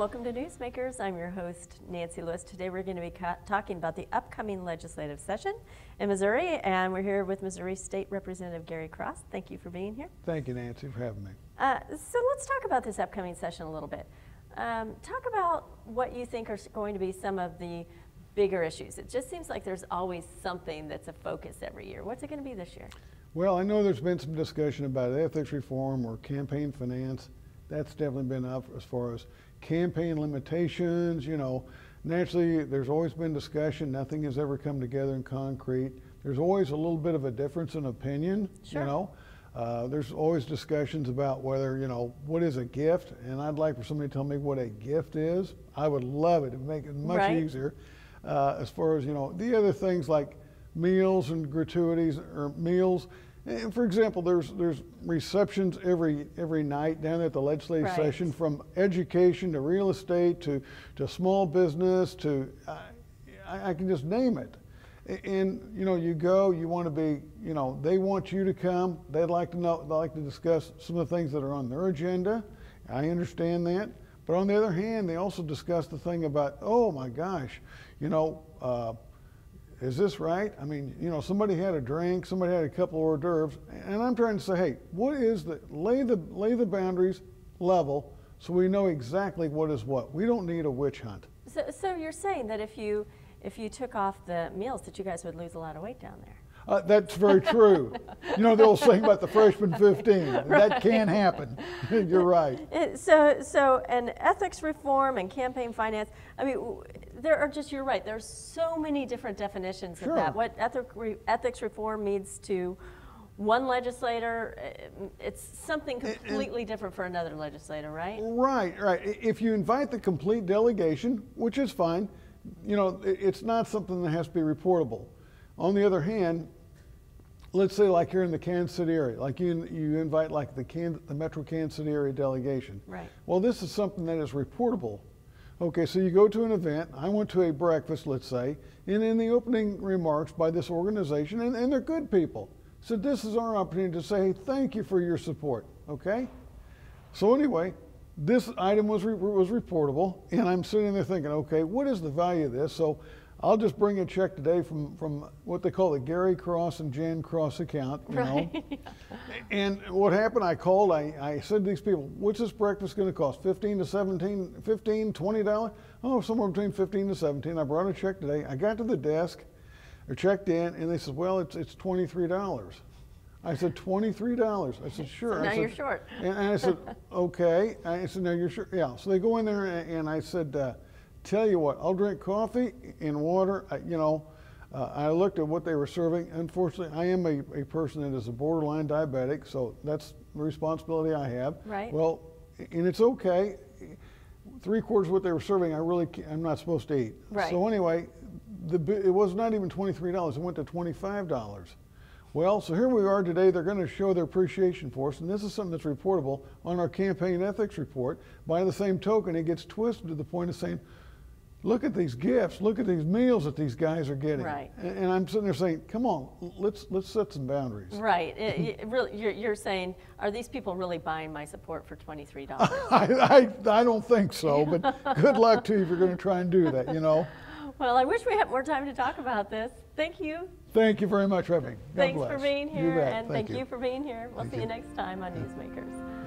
welcome to Newsmakers. I'm your host, Nancy Lewis. Today we're going to be talking about the upcoming legislative session in Missouri, and we're here with Missouri State Representative Gary Cross. Thank you for being here. Thank you, Nancy, for having me. So let's talk about this upcoming session a little bit. Talk about what you think are going to be some of the bigger issues. It just seems like there's always something that's a focus every year. What's it going to be this year? Well, I know there's been some discussion about ethics reform or campaign finance. That's definitely been up as far as campaign limitations. You know, naturally, there's always been discussion. Nothing has ever come together in concrete. There's always a little bit of a difference in opinion. Sure. You know, there's always discussions about whether, you know, what is a gift, and I'd like for somebody to tell me what a gift is. I would love it. It would make it much easier. As far as, you know, the other things like meals and gratuities or meals. And for example, there's receptions every night down at the legislative session, from education to real estate to small business to I can just name it. And you know, you go, you want to be, you know, they want you to come. They'd like to know, they like to discuss some of the things that are on their agenda. I understand that. But on the other hand, they also discuss the thing about, oh my gosh, you know, is this right? I mean, you know, somebody had a drink, somebody had a couple of hors d'oeuvres, and I'm trying to say, hey, what is the, lay the boundaries level so we know exactly what is what. We don't need a witch hunt. So you're saying that if you took off the meals, that you guys would lose a lot of weight down there? That's very true. You know the old saying about the freshman 15. That can happen. You're right. So an ethics reform and campaign finance, I mean, there are just, you're right, there's so many different definitions of that. What ethics reform means to one legislator, it's something completely different for another legislator, right? Right. If you invite the complete delegation, which is fine, you know, it's not something that has to be reportable. On the other hand, let's say like you're in the Kansas City area, like you invite like the Metro Kansas City area delegation. Right. Well, this is something that is reportable. Okay, so you go to an event, I went to a breakfast, let's say, and in the opening remarks by this organization, and they're good people, said this is our opportunity to say, hey, thank you for your support, okay? So anyway, this item was reportable, and I'm sitting there thinking, okay, what is the value of this? So I'll just bring a check today from what they call the Gary Cross and Jan Cross account, you know. And what happened, I called, I said to these people, what's this breakfast going to cost? $15 to $17, $20? Oh, somewhere between 15 to 17. I brought a check today. I got to the desk, I checked in, and they said, well, it's $23. I said, $23. I said, sure. So now you're short. And I said, okay. I said, now you're sure. Yeah. So they go in there, and I said, tell you what, I'll drink coffee and water. You know, I looked at what they were serving. Unfortunately, I am a person that is a borderline diabetic, so that's the responsibility I have. Right. Well, and it's okay. 3/4 of what they were serving, I'm not supposed to eat. Right. So anyway, it was not even $23. It went to $25. Well, so here we are today. They're going to show their appreciation for us, and this is something that's reportable on our campaign ethics report. By the same token, it gets twisted to the point of saying, look at these gifts, look at these meals that these guys are getting. Right. And I'm sitting there saying, come on, let's set some boundaries. Right. Really, you're saying, are these people really buying my support for $23? I don't think so, but good luck to you if you're going to try and do that, you know. Well, I wish we had more time to talk about this. Thank you. Thank you very much, Rebby. Thanks for being here, and thank you for being here. We'll see you next time on Newsmakers.